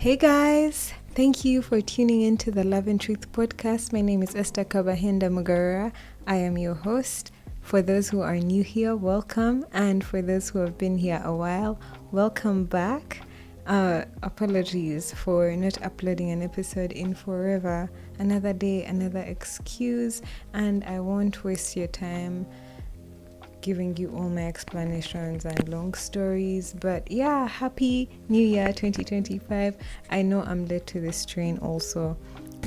Hey guys, thank you for tuning in to the Lovin Truth podcast. My name is Esther Kabahinda Mugarura. I am your host. For those who are new here, welcome. And for those who have been here a while, welcome back. Apologies for not uploading an episode in forever. Another day, another excuse, and I won't waste your time giving you all my explanations and long stories. But yeah, happy new year 2025. I know I'm late to this train also,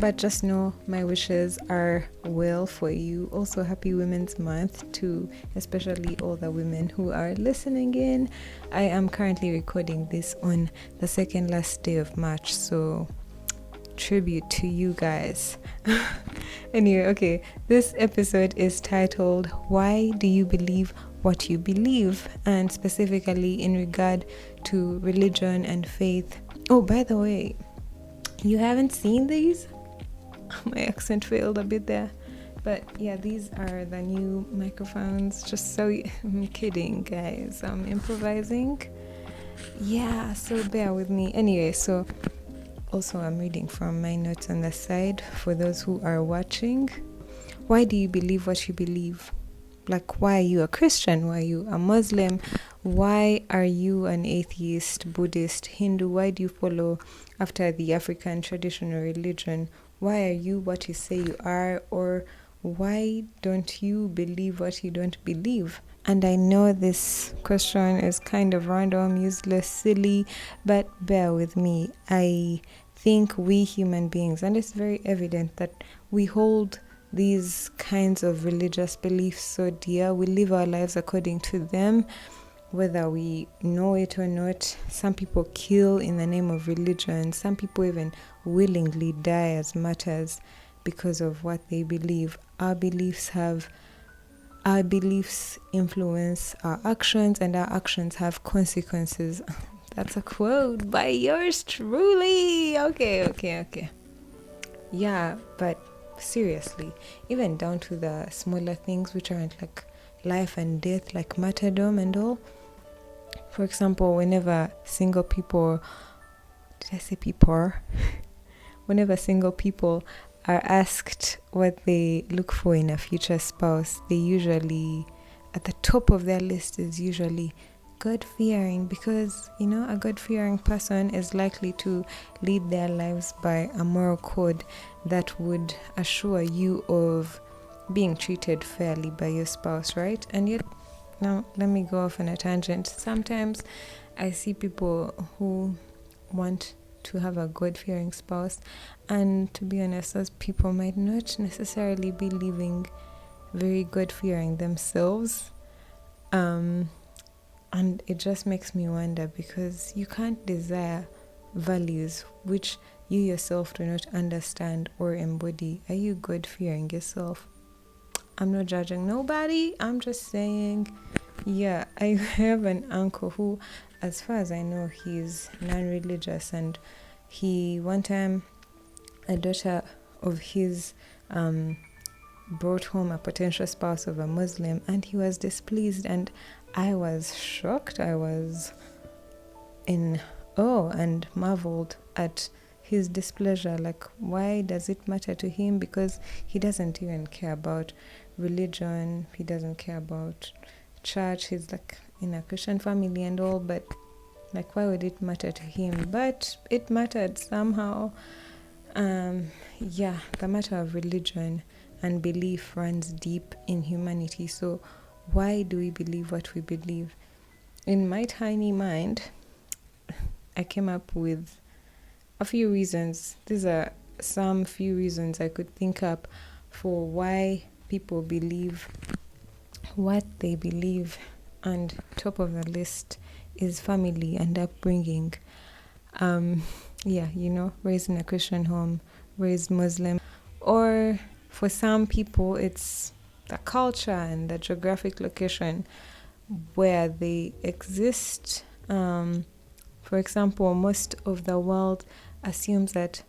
but just know my wishes are well for you. Also, happy Women's Month to especially all the women who are listening in. I am currently recording this on the second last day of March, so tribute to you guys. Anyway, okay, this episode is titled Why Do You Believe What You Believe? And specifically in regard to religion and faith. Oh, by the way, you haven't seen these? My accent failed a bit there. But yeah, these are the new microphones. Just so I'm kidding, guys. I'm improvising. Yeah, so bear with me. Anyway, so also, I'm reading from my notes on the side for those who are watching. Why do you believe what you believe? Like, why are you a Christian? Why are you a Muslim? Why are you an atheist, Buddhist, Hindu? Why do you follow after the African traditional religion? Why are you what you say you are? Or why don't you believe what you don't believe? And I know this question is kind of random, useless, silly, but bear with me. I think we human beings, and it's very evident that we hold these kinds of religious beliefs so dear. We live our lives according to them, whether we know it or not. Some people kill in the name of religion. Some people even willingly die as martyrs because of what they believe. Our beliefs influence our actions, and our actions have consequences. That's a quote by yours truly. Okay. Yeah, but seriously, even down to the smaller things which aren't like life and death, like martyrdom and all. For example, whenever single people are asked what they look for in a future spouse, they usually, at the top of their list is usually God-fearing, because, a God-fearing person is likely to lead their lives by a moral code that would assure you of being treated fairly by your spouse, right? And yet, now let me go off on a tangent. Sometimes I see people who want to have a God-fearing spouse, and to be honest, those people might not necessarily be living very God-fearing themselves, and it just makes me wonder, because you can't desire values which you yourself do not understand or embody. Are you God-fearing yourself? I'm not judging nobody, I'm just saying. Yeah, I have an uncle who, as far as I know, he's non-religious, and one time a daughter of his brought home a potential spouse of a Muslim, and he was displeased, and I was shocked. I was in awe and marveled at his displeasure. Like, why does it matter to him? Because he doesn't even care about religion, he doesn't care about church, he's like in a Christian family and all, but like, why would it matter to him? But it mattered somehow. The matter of religion and belief runs deep in humanity. So why do we believe what we believe? In my tiny mind, I came up with a few reasons. These are some few reasons I could think up for why people believe what they believe. And top of the list is family and upbringing. Raised in a Christian home, raised Muslim. Or for some people, it's the culture and the geographic location where they exist. For example, most of the world assumes that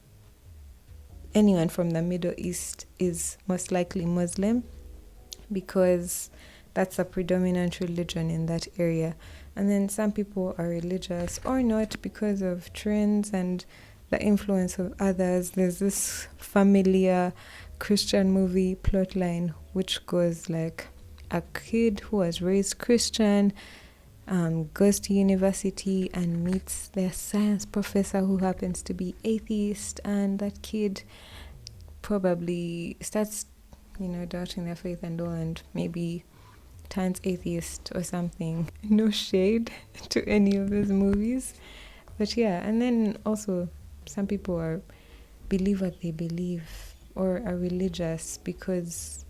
anyone from the Middle East is most likely Muslim, because that's a predominant religion in that area. And then some people are religious or not because of trends and the influence of others. There's this familiar Christian movie plotline which goes like a kid who was raised Christian goes to university and meets their science professor who happens to be atheist, and that kid probably starts, doubting their faith and all, and maybe turns atheist or something. No shade to any of those movies. But yeah, and then also some people believe what they believe or are religious because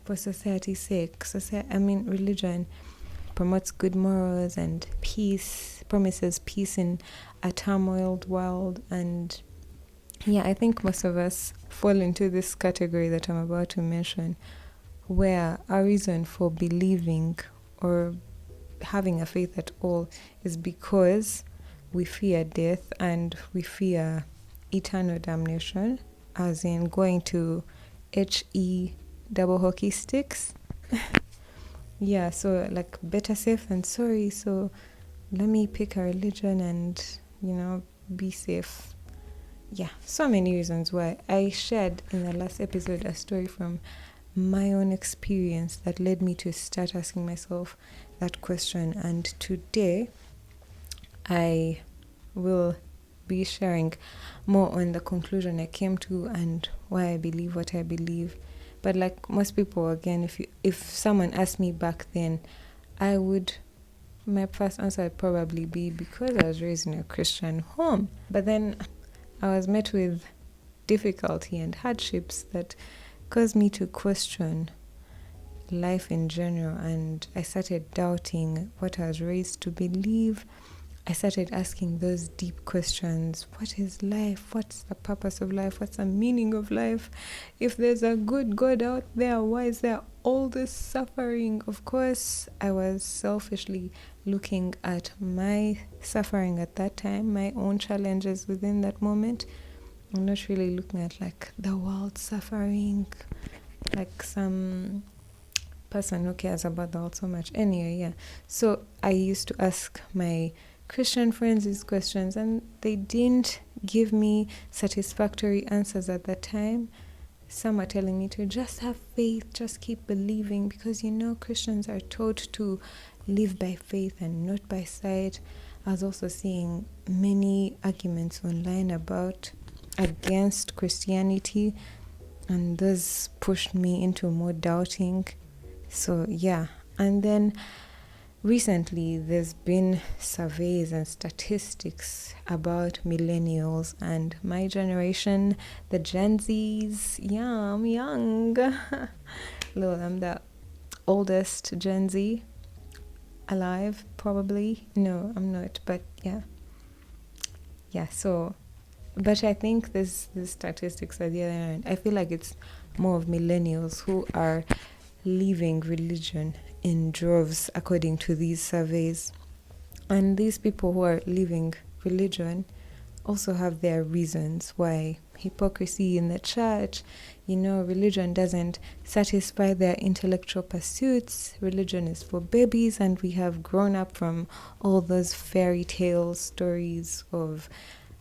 for society's sake. Religion promotes good morals and peace, promises peace in a turmoiled world. And yeah, I think most of us fall into this category that I'm about to mention, where our reason for believing or having a faith at all is because we fear death and we fear eternal damnation, as in going to HE double hockey sticks. Yeah, so like better safe than sorry. So let me pick a religion and, be safe. Yeah, so many reasons why. I shared in the last episode a story from my own experience that led me to start asking myself that question. And today I will be sharing more on the conclusion I came to and why I believe what I believe. But like most people, again, if someone asked me back then, my first answer would probably be because I was raised in a Christian home. But then I was met with difficulty and hardships that caused me to question life in general, and I started doubting what I was raised to believe. I started asking those deep questions. What is life? What's the purpose of life? What's the meaning of life? If there's a good God out there, why is there all this suffering? Of course, I was selfishly looking at my suffering at that time, my own challenges within that moment. I'm not really looking at like the world suffering, like some person who cares about the world so much. Anyway, yeah. So I used to ask my Christian friends these questions, and they didn't give me satisfactory answers at that time. Some were telling me to just have faith, just keep believing, because Christians are taught to live by faith and not by sight. I was also seeing many arguments online against Christianity, and those pushed me into more doubting. So yeah, and then recently, there's been surveys and statistics about millennials and my generation, the Gen Zs. Yeah, I'm young. Lol, I'm the oldest Gen Z alive, probably. No, I'm not, but yeah. Yeah, so, but I think this statistics at the other end, I feel like it's more of millennials who are leaving religion in droves according to these surveys. And these people who are leaving religion also have their reasons why. Hypocrisy in the church, religion doesn't satisfy their intellectual pursuits. Religion is for babies, and we have grown up from all those fairy tale stories of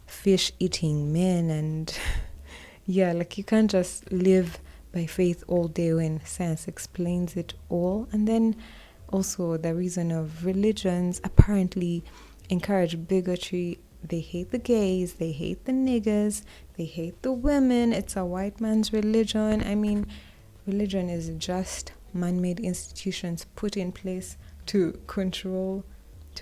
fish eating men, and yeah, like you can't just live by faith all day when science explains it all. And then also the reason of religions apparently encourage bigotry. They hate the gays, they hate the niggers, they hate the women. It's a white man's religion. I mean, religion is just man-made institutions put in place to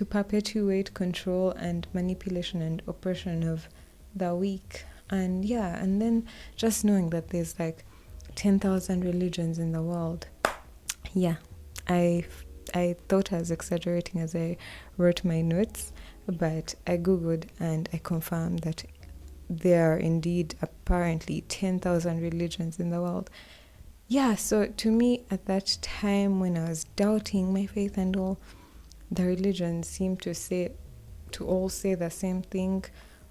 perpetuate control and manipulation and oppression of the weak. And yeah, and then just knowing that there's like 10,000 religions in the world. Yeah, I thought I was exaggerating as I wrote my notes, but I googled and I confirmed that there are indeed apparently 10,000 religions in the world. Yeah, so to me at that time when I was doubting my faith and all, the religions seemed to all say the same thing.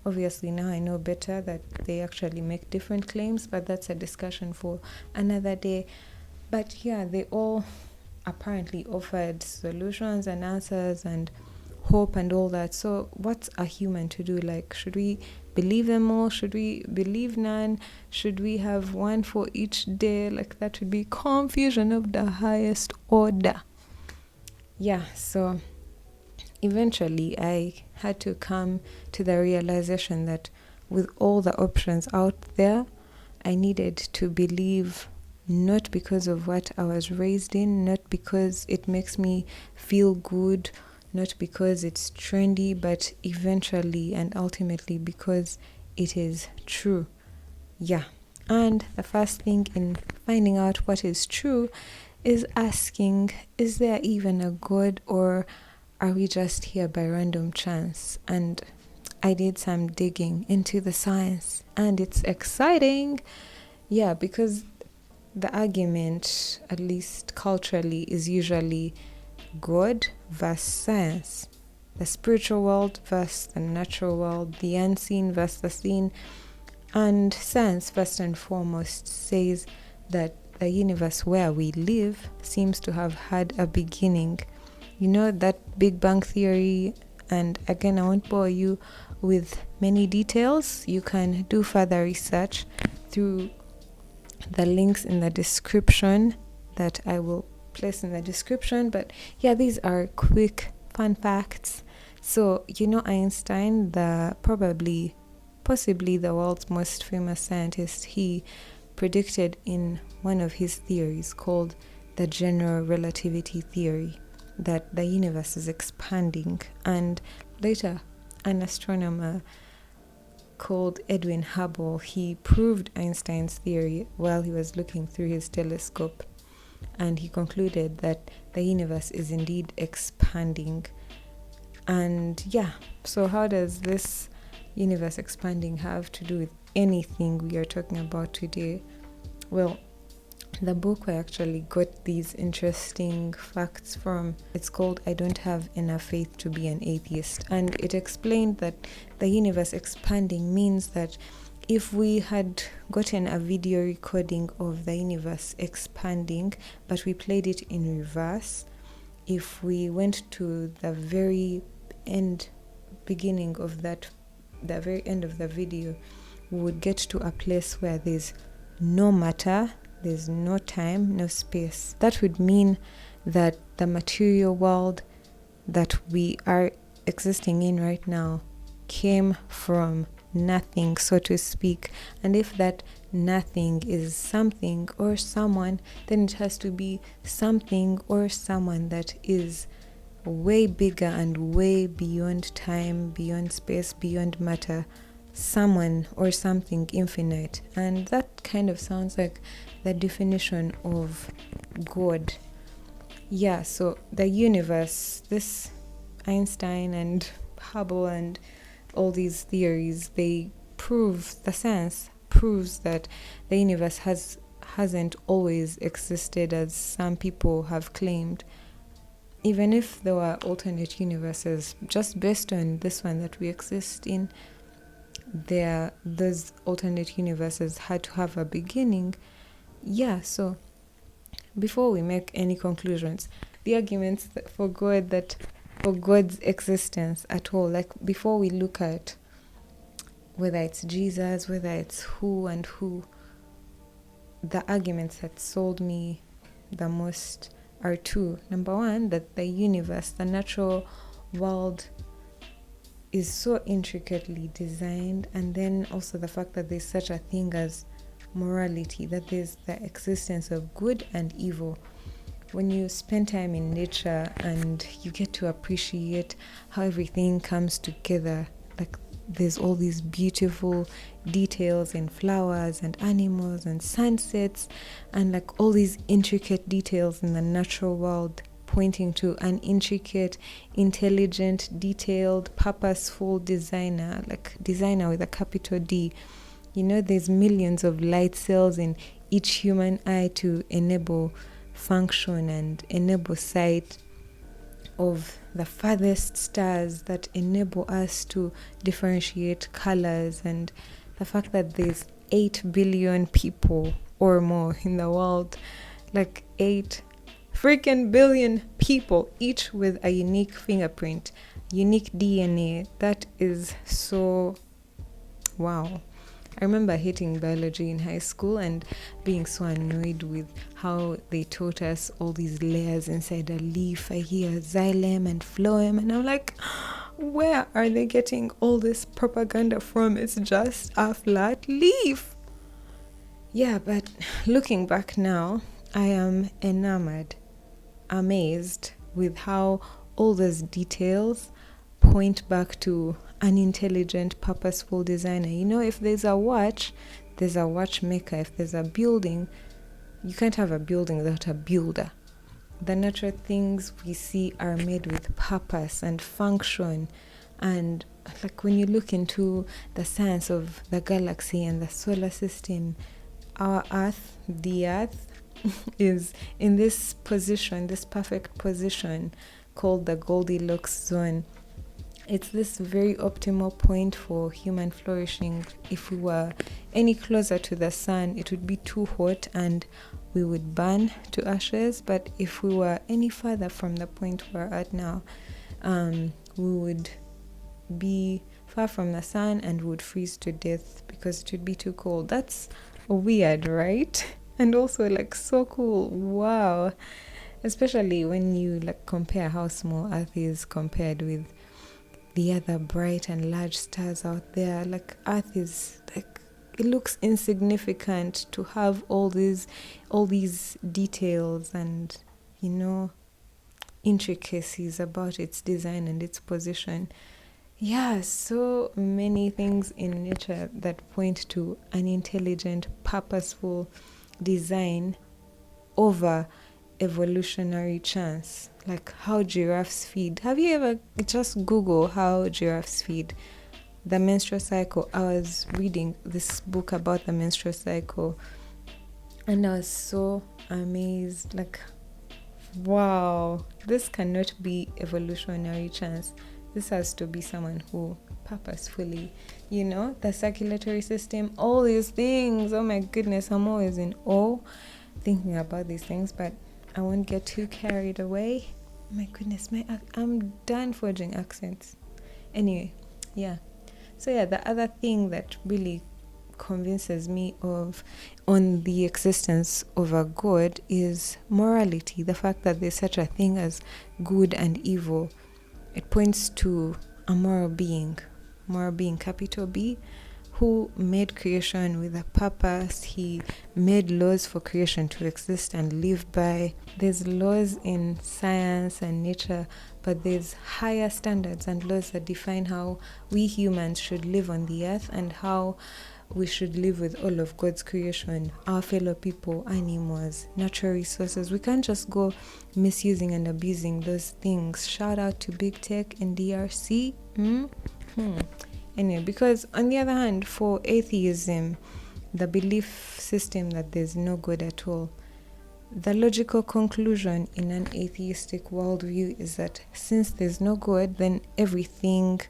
Obviously, now I know better that they actually make different claims, but that's a discussion for another day. But yeah, they all apparently offered solutions and answers and hope and all that. So what's a human to do? Like, should we believe them all? Should we believe none? Should we have one for each day? Like, that would be confusion of the highest order. Yeah, so eventually I had to come to the realization that with all the options out there, I needed to believe, not because of what I was raised in, not because it makes me feel good, not because it's trendy, but eventually and ultimately because it is true. Yeah. And the first thing in finding out what is true is asking, is there even a God, or are we just here by random chance? And I did some digging into the science, and it's exciting. Yeah, because the argument, at least culturally, is usually God versus science, the spiritual world versus the natural world, the unseen versus the seen. And science, first and foremost, says that the universe where we live seems to have had a beginning. You know, that Big Bang Theory, and again, I won't bore you with many details. You can do further research through the links in the description that I will place in the description. But yeah, these are quick fun facts. So, you know, Einstein, possibly the world's most famous scientist, he predicted in one of his theories called the general relativity theory that the universe is expanding. And later, an astronomer called Edwin Hubble, he proved Einstein's theory while he was looking through his telescope, and he concluded that the universe is indeed expanding. And yeah, so how does this universe expanding have to do with anything we are talking about today? Well, the book I actually got these interesting facts from, it's called I Don't Have Enough Faith to Be an Atheist, and it explained that the universe expanding means that if we had gotten a video recording of the universe expanding, but we played it in reverse, if we went to the very beginning of that, the very end of the video, we would get to a place where there's no matter, there's no time, no space. That would mean that the material world that we are existing in right now came from nothing, so to speak. And if that nothing is something or someone, then it has to be something or someone that is way bigger and way beyond time, beyond space, beyond matter. Someone or something infinite. And that kind of sounds like the definition of God. Yeah, so the universe, this Einstein and Hubble and all these theories, they prove, the science proves that the universe hasn't always existed as some people have claimed. Even if there were alternate universes, just based on this one that we exist in, those alternate universes had to have a beginning. Yeah, so before we make any conclusions, the arguments for God's existence at all, like before we look at whether it's Jesus, whether it's who and who, the arguments that sold me the most are two. Number one, that the universe, the natural world, is so intricately designed, and then also the fact that there's such a thing as morality, that there's the existence of good and evil. When you spend time in nature and you get to appreciate how everything comes together, like there's all these beautiful details in flowers and animals and sunsets, and like all these intricate details in the natural world, pointing to an intricate, intelligent, detailed, purposeful designer, like designer with a capital D. You know, there's millions of light cells in each human eye to enable function and enable sight of the farthest stars that enable us to differentiate colors, and the fact that there's 8 billion people or more in the world, like 8 freaking billion people, each with a unique fingerprint, unique DNA. That is so wow. I remember hating biology in high school and being so annoyed with how they taught us all these layers inside a leaf. I hear xylem and phloem, and I'm like, where are they getting all this propaganda from? It's just a flat leaf. Yeah, but looking back now, I am enamored, amazed with how all those details point back to an intelligent, purposeful designer. You know, if there's a watch, there's a watchmaker. If there's a building, you can't have a building without a builder. The natural things we see are made with purpose and function. And like when you look into the science of the galaxy and the solar system, our Earth, the Earth, is in this position, this perfect position called the Goldilocks zone. It's this very optimal point for human flourishing. If we were any closer to the sun, it would be too hot and we would burn to ashes. But if we were any further from the point we're at now, we would be far from the sun and would freeze to death because it would be too cold. That's weird, right? And also like so cool. Wow. Especially when you like compare how small Earth is compared with the other bright and large stars out there. Like Earth is like, it looks insignificant to have all these details and, you know, intricacies about its design and its position. Yeah, so many things in nature that point to an intelligent, purposeful design over evolutionary chance. Like how giraffes feed. Have you ever just Google how giraffes feed? The menstrual cycle. I was reading this book about the menstrual cycle and I was so amazed. Like, wow, this cannot be evolutionary chance. This has to be someone who purposefully, you know, the circulatory system, all these things. Oh my goodness, I'm always in awe thinking about these things, but I won't get too carried away. My goodness, I'm done forging accents. Anyway, yeah. So yeah, the other thing that really convinces me on the existence of a God is morality. The fact that there's such a thing as good and evil. It points to a moral being, capital B, who made creation with a purpose. He made laws for creation to exist and live by. There's laws in science and nature, but there's higher standards and laws that define how we humans should live on the earth and how we should live with all of God's creation, our fellow people, animals, natural resources. We can't just go misusing and abusing those things. Shout out to big tech and DRC. Anyway, because on the other hand, for atheism, the belief system that there's no God at all, the logical conclusion in an atheistic worldview is that since there's no God, then everything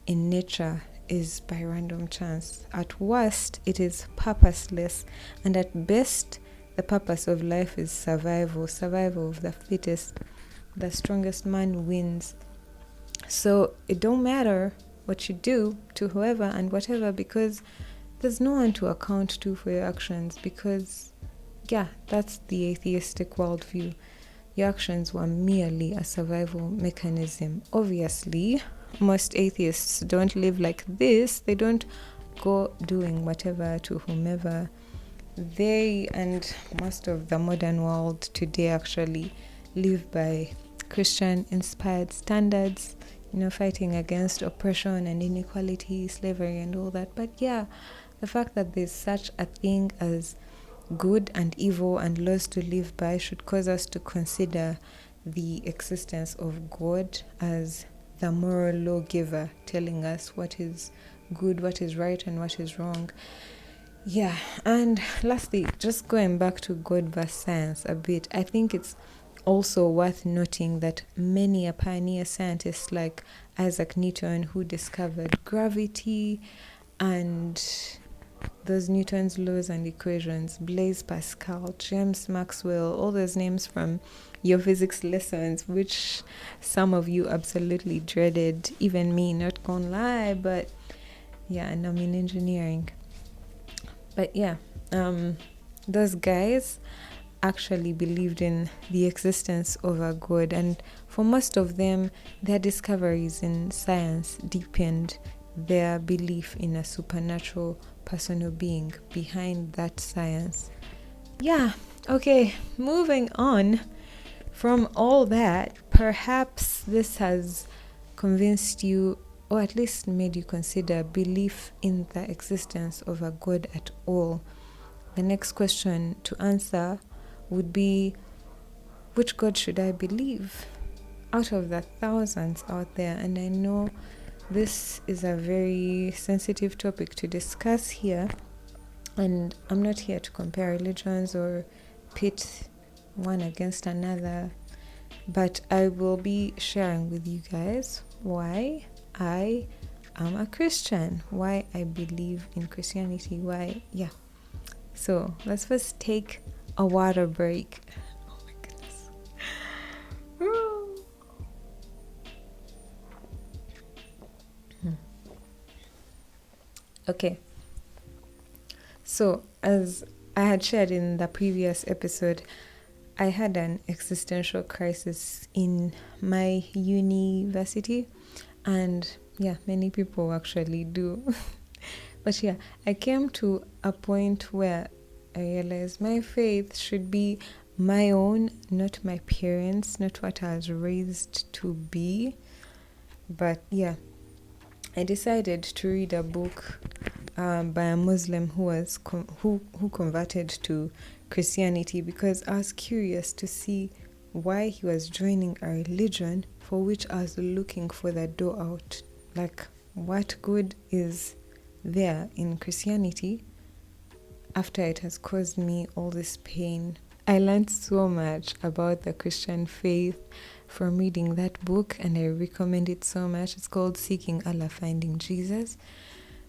in nature is by random chance. At worst, it is purposeless, and at best, the purpose of life is survival of the fittest. The strongest man wins. So it don't matter what you do to whoever and whatever, because there's no one to account to for your actions, because yeah, that's the atheistic worldview. Your actions were merely a survival mechanism. Obviously, most atheists don't live like this. They don't go doing whatever to whomever. They and most of the modern world today actually live by Christian-inspired standards, you know, fighting against oppression and inequality, slavery and all that. But yeah, the fact that there's such a thing as good and evil and laws to live by should cause us to consider the existence of God as the moral lawgiver, telling us what is good, what is right, and what is wrong. Yeah, and lastly, just going back to God versus science a bit, I think it's also worth noting that many pioneer scientists like Isaac Newton, who discovered gravity and those Newton's laws and equations, Blaise Pascal, James Maxwell, all those names from your physics lessons, which some of you absolutely dreaded, even me, not gonna lie, but Yeah, and I'm in engineering. But yeah, those guys actually believed in the existence of a God, and for most of them, their discoveries in science deepened their belief in a supernatural personal being behind that science. Yeah, okay, moving on from all that, perhaps this has convinced you, or at least made you consider belief in the existence of a God at all. The next question to answer would be, which God should I believe out of the thousands out there? And I know this is a very sensitive topic to discuss here, and I'm not here to compare religions or pit one against another, but I will be sharing with you guys why I am a Christian, why I believe in Christianity, why, yeah. So let's first take a water break. Oh my goodness. Okay. So, as I had shared in the previous episode, I had an existential crisis in my university, and yeah, many people actually do. But yeah, I came to a point where I realized my faith should be my own, not my parents, not what I was raised to be. But yeah, I decided to read a book by a Muslim who was who converted to Christianity, because I was curious to see why he was joining a religion for which I was looking for the door out. Like, what good is there in Christianity after it has caused me all this pain? I learned so much about the Christian faith from reading that book, and I recommend it so much. It's called Seeking Allah, Finding Jesus.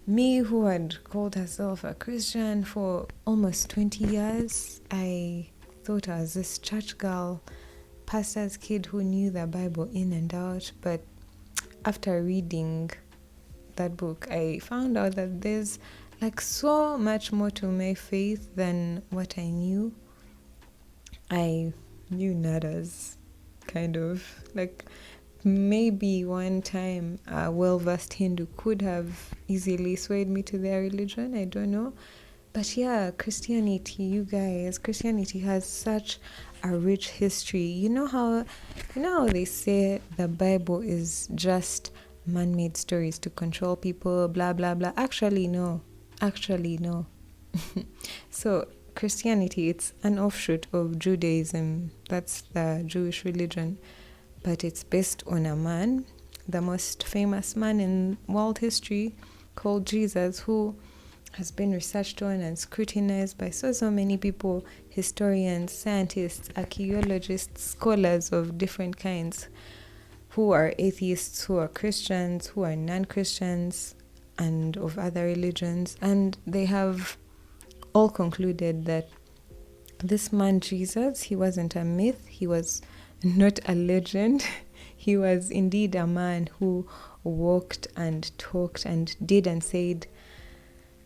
Me, who had called herself a Christian for almost 20 years, I thought I was this church girl, pastor's kid who knew the Bible in and out. But after reading that book, I found out that there's like so much more to my faith than what I knew. I knew nadas, kind of. Like, maybe one time a well-versed Hindu could have easily swayed me to their religion, I don't know. But yeah, Christianity, you guys, Christianity has such a rich history. You know how they say the Bible is just man-made stories to control people, blah blah blah. Actually no. So Christianity, it's an offshoot of Judaism. That's the Jewish religion. But it's based on a man, the most famous man in world history, called Jesus, who has been researched on and scrutinized by so many people, historians, scientists, archaeologists, scholars of different kinds, who are atheists, who are Christians, who are non-Christians, and of other religions. And they have all concluded that this man Jesus, he wasn't a myth, he was not a legend. He was indeed a man who walked and talked and did and said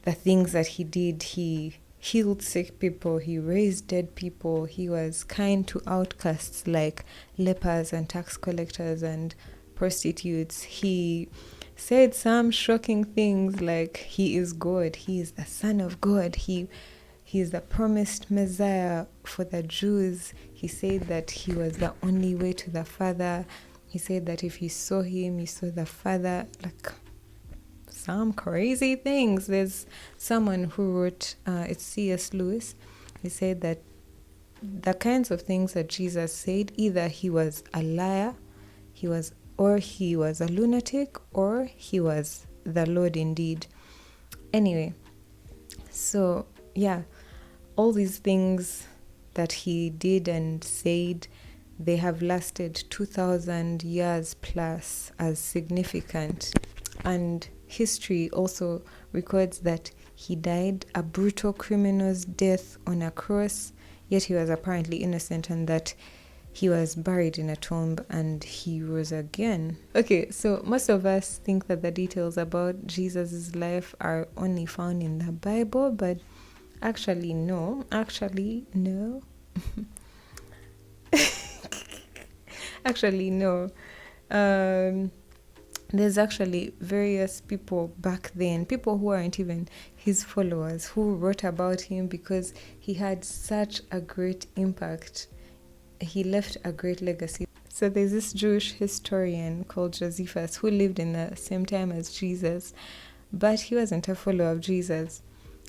the things that he did. He healed sick people, he raised dead people, he was kind to outcasts like lepers and tax collectors and prostitutes. He said some shocking things like he is God, he is the Son of God, he is the promised Messiah for the Jews. He said that he was the only way to the Father. He said that if you saw him, you saw the Father. Like, some crazy things. There's someone who wrote, it's C.S. Lewis. He said that the kinds of things that Jesus said, either he was a liar, he was a lunatic, or he was the Lord indeed. Anyway, so yeah, all these things that he did and said, they have lasted 2,000 years plus as significant. And history also records that he died a brutal criminal's death on a cross, yet he was apparently innocent, and that he was buried in a tomb and he rose again. Okay, so most of us think that the details about Jesus' life are only found in the Bible, but actually no. Actually no. Actually no. There's actually various people back then, people who aren't even his followers, who wrote about him because he had such a great impact. He left a great legacy. So there's this Jewish historian called Josephus who lived in the same time as Jesus, but he wasn't a follower of Jesus.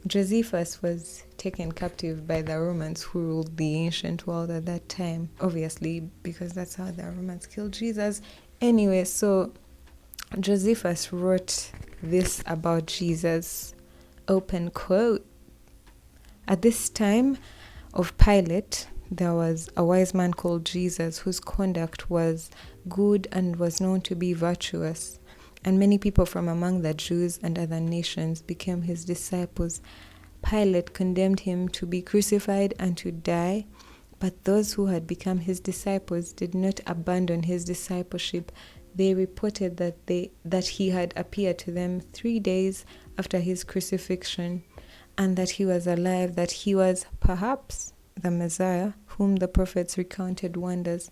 Josephus was taken captive by the Romans who ruled the ancient world at that time, obviously, because that's how the Romans killed Jesus. Anyway, so Josephus wrote this about Jesus, open quote. At this time of Pilate, there was a wise man called Jesus whose conduct was good and was known to be virtuous. And many people from among the Jews and other nations became his disciples. Pilate condemned him to be crucified and to die, but those who had become his disciples did not abandon his discipleship. They reported that he had appeared to them 3 days after his crucifixion, and that he was alive, that he was perhaps the Messiah, whom the prophets recounted wonders.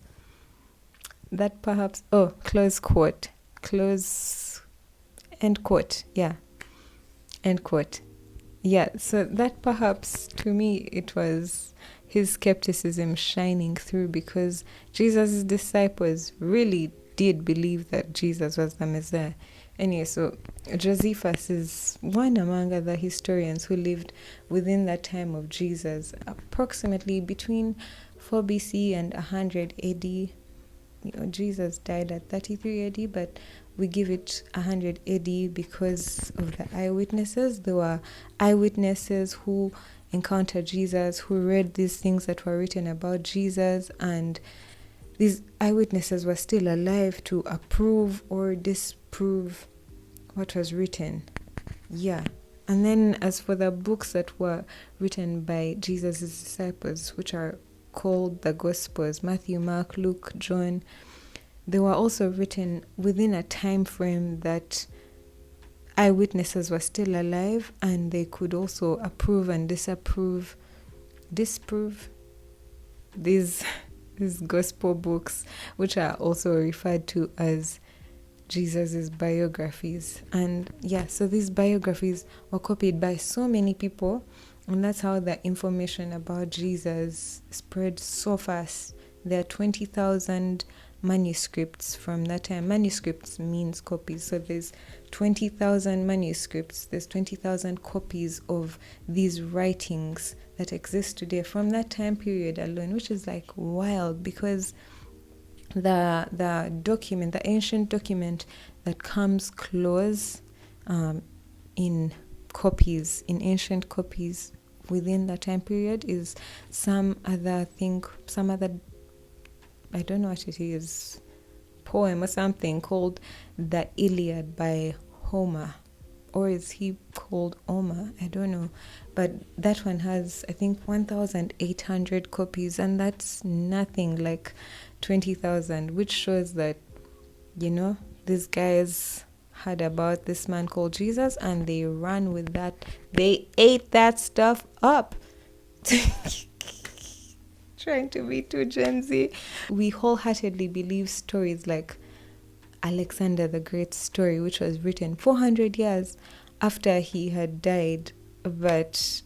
That perhaps, close quote, end quote, yeah, end quote. Yeah, so that perhaps, to me, it was his skepticism shining through, because Jesus' disciples really did believe that Jesus was the Messiah. Anyway, so Josephus is one among other historians who lived within that time of Jesus, approximately between 4 BC and 100 AD. Jesus died at 33 AD, but we give it 100 AD because of the eyewitnesses. There were eyewitnesses who encountered Jesus, who read these things that were written about Jesus, and these eyewitnesses were still alive to approve or disprove what was written. Yeah. And then as for the books that were written by Jesus' disciples, which are called the Gospels, Matthew, Mark, Luke, John, they were also written within a time frame that eyewitnesses were still alive, and they could also approve and disprove these gospel books, which are also referred to as Jesus's biographies. And yeah, so these biographies were copied by so many people, and that's how the information about Jesus spread so fast. There are 20,000 manuscripts from that time. Manuscripts means copies. So there's 20,000 manuscripts. There's 20,000 copies of these writings that exist today from that time period alone, which is like wild, because the document, the ancient document that comes close in ancient copies within that time period is some other, I don't know what it is, poem or something called the Iliad by Homer. Or is he called Homer? I don't know. But that one has, I think, 1,800 copies, and that's nothing like 20,000, which shows that, these guys heard about this man called Jesus and they ran with that. They ate that stuff up. Trying to be too Gen Z. We wholeheartedly believe stories like Alexander the Great's story, which was written 400 years after he had died. But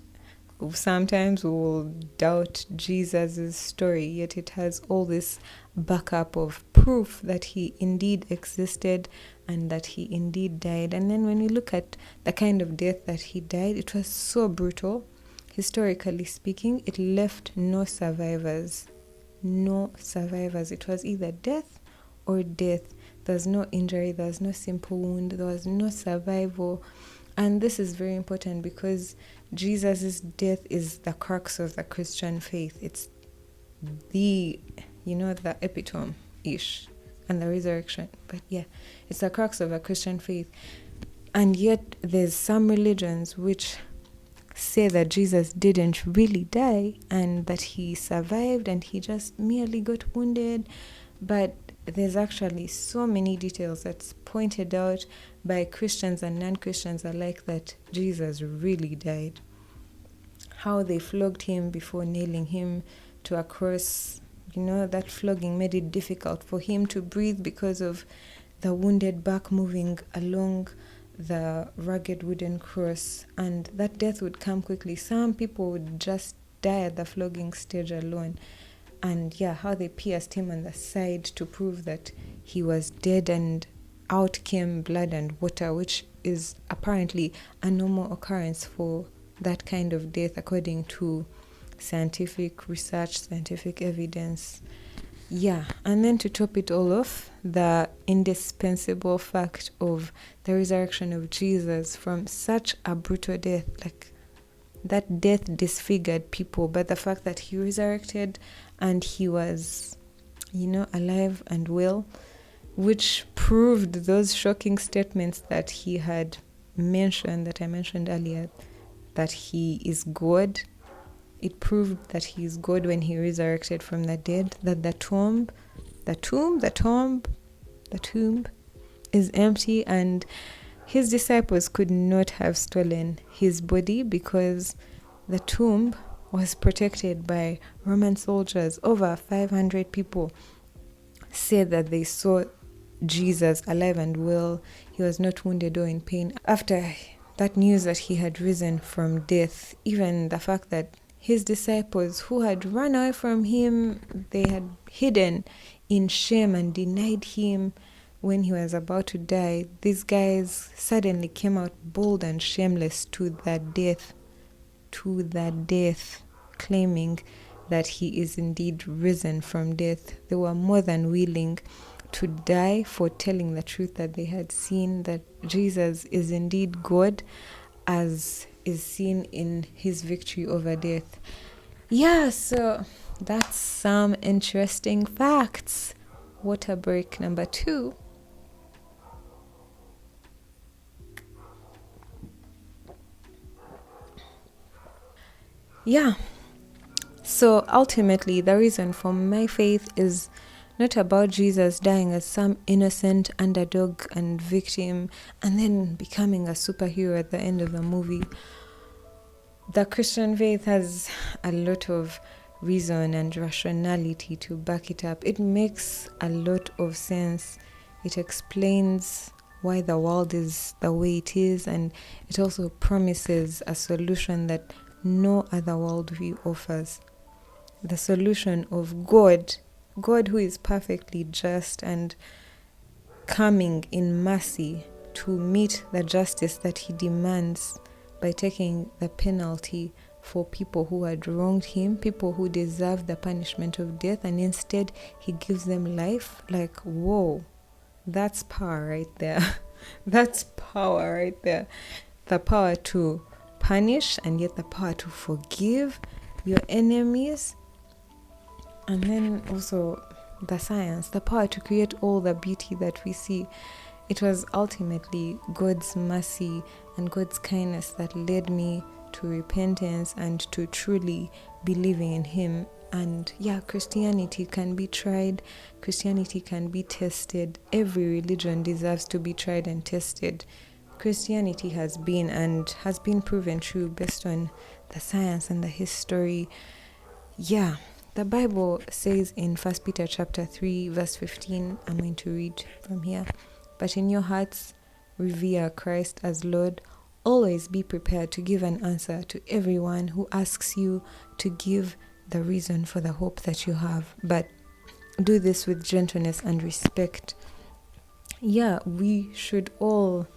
sometimes we will doubt Jesus' story, yet it has all this backup of proof that he indeed existed and that he indeed died. And then when we look at the kind of death that he died, it was so brutal. Historically speaking, it left no survivors. No survivors. It was either death or death. There was no injury, there was no simple wound, there was no survival. And this is very important because Jesus' death is the crux of the Christian faith. It's the epitome-ish, and the resurrection. But yeah, it's the crux of a Christian faith. And yet there's some religions which say that Jesus didn't really die and that he survived and he just merely got wounded. But there's actually so many details that's pointed out by Christians and non-Christians alike that Jesus really died. How they flogged him before nailing him to a cross. That flogging made it difficult for him to breathe because of the wounded back moving along the rugged wooden cross, and that death would come quickly. Some people would just die at the flogging stage alone. And how they pierced him on the side to prove that he was dead, and out came blood and water, which is apparently a normal occurrence for that kind of death according to scientific research, scientific evidence. And then to top it all off, the indispensable fact of the resurrection of Jesus from such a brutal death. Like, that death disfigured people, but the fact that he resurrected and he was, alive and well, which proved those shocking statements that he had mentioned, that I mentioned earlier, that he is God. It proved that he is God when he resurrected from the dead, that the tomb is empty, and his disciples could not have stolen his body because the tomb was protected by Roman soldiers. Over 500 people said that they saw Jesus alive and well. He was not wounded or in pain. After that news that he had risen from death, even the fact that his disciples who had run away from him, they had hidden in shame and denied him when he was about to die, these guys suddenly came out bold and shameless to the death, claiming that he is indeed risen from death. They were more than willing to die for telling the truth that they had seen, that Jesus is indeed God, as is seen in his victory over death. So that's some interesting facts. Water break number 2. So ultimately, the reason for my faith is not about Jesus dying as some innocent underdog and victim and then becoming a superhero at the end of the movie. The Christian faith has a lot of reason and rationality to back it up. It makes a lot of sense. It explains why the world is the way it is, and it also promises a solution that no other worldview offers. The solution of God who is perfectly just and coming in mercy to meet the justice that he demands by taking the penalty for people who had wronged him, people who deserve the punishment of death, and instead he gives them life. Like, whoa, that's power right there. That's power right there. The power to punish and yet the power to forgive your enemies. And then also the science, the power to create all the beauty that we see. It was ultimately God's mercy and God's kindness that led me to repentance and to truly believing in him. And Christianity can be tried. Christianity can be tested. Every religion deserves to be tried and tested. Christianity has been proven true based on the science and the history. The Bible says in 1 Peter chapter 3 verse 15, I'm going to read from here. But in your hearts revere Christ as Lord. Always be prepared to give an answer to everyone who asks you to give the reason for the hope that you have. But do this with gentleness and respect. We should all,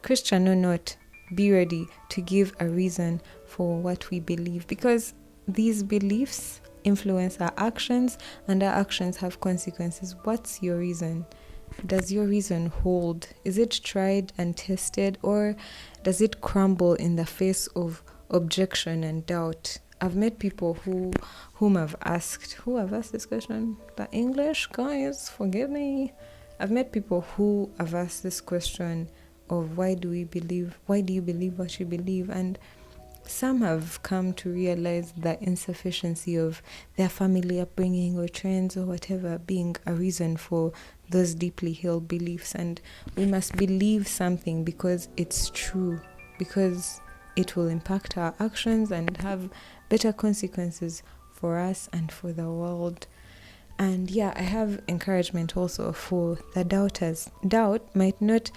Christian or not, be ready to give a reason for what we believe, because these beliefs influence our actions and our actions have consequences. What's your reason? Does your reason hold? Is it tried and tested, or does it crumble in the face of objection and doubt? I've met people who have asked this question. The English guys, forgive me. I've met people who have asked this question of why do you believe what you believe, and some have come to realize the insufficiency of their family upbringing or trends or whatever being a reason for those deeply held beliefs. And we must believe something because it's true, because it will impact our actions and have better consequences for us and for the world. And yeah, I have encouragement also for the doubters. Doubt might not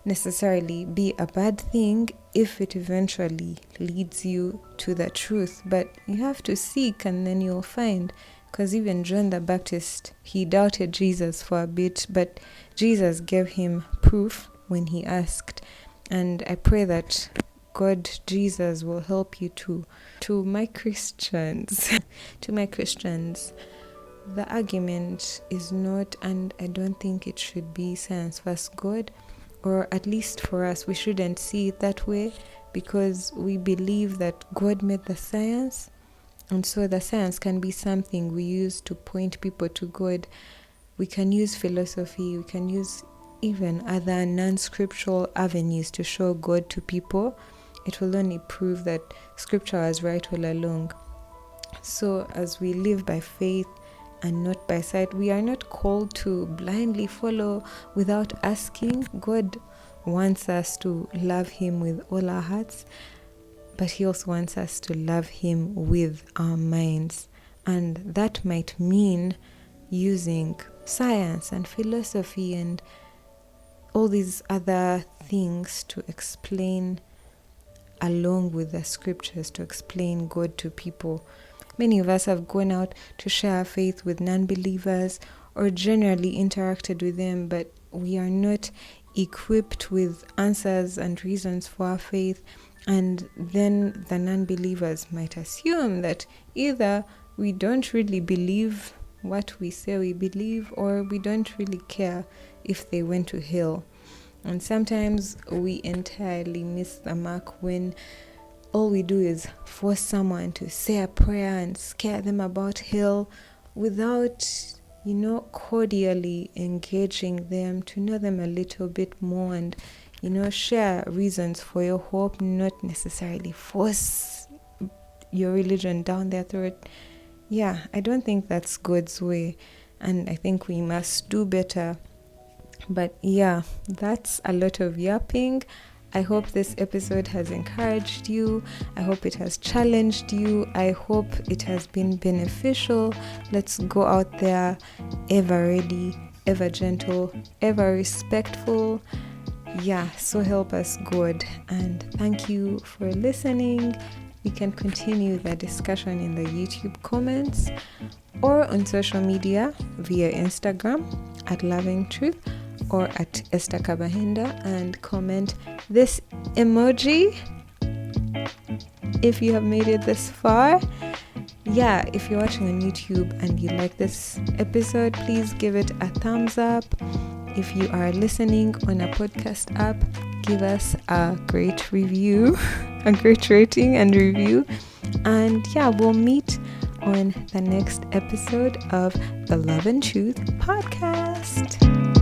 necessarily be a bad thing if it eventually leads you to the truth, but you have to seek and then you'll find. Because even John the Baptist, he doubted Jesus for a bit, but Jesus gave him proof when he asked. And I pray that God, Jesus, will help you too. To my Christians, the argument is not, and I don't think it should be, science versus God, or at least for us, we shouldn't see it that way, because we believe that God made the science, and so the science can be something we use to point people to God. We can use philosophy, we can use even other non-scriptural avenues to show God to people. It will only prove that scripture was right all along. So as we live by faith and not by sight, we are not called to blindly follow without asking. God wants us to love him with all our hearts, but he also wants us to love him with our minds. And that might mean using science and philosophy and all these other things to explain, along with the scriptures, to explain God to people. Many of us have gone out to share our faith with non-believers or generally interacted with them, but we are not equipped with answers and reasons for our faith. And then the non-believers might assume that either we don't really believe what we say we believe, or we don't really care if they went to hell. And sometimes we entirely miss the mark when all we do is force someone to say a prayer and scare them about hell without, cordially engaging them to know them a little bit more and, share reasons for your hope, not necessarily force your religion down their throat. Yeah, I don't think that's God's way, and I think we must do better. But yeah, that's a lot of yapping. I hope this episode has encouraged you. I hope it has challenged you. I hope it has been beneficial. Let's go out there ever ready, ever gentle, ever respectful. Yeah, so help us God. And thank you for listening. We can continue the discussion in the YouTube comments or on social media via Instagram at Lovin Truth or at Esther Kabahenda, and comment this emoji if you have made it this far. Yeah, if you're watching on YouTube and you like this episode, please give it a thumbs up. If you are listening on a podcast app, give us a great review, a great rating and review. And yeah, we'll meet on the next episode of the Lovin Truth podcast.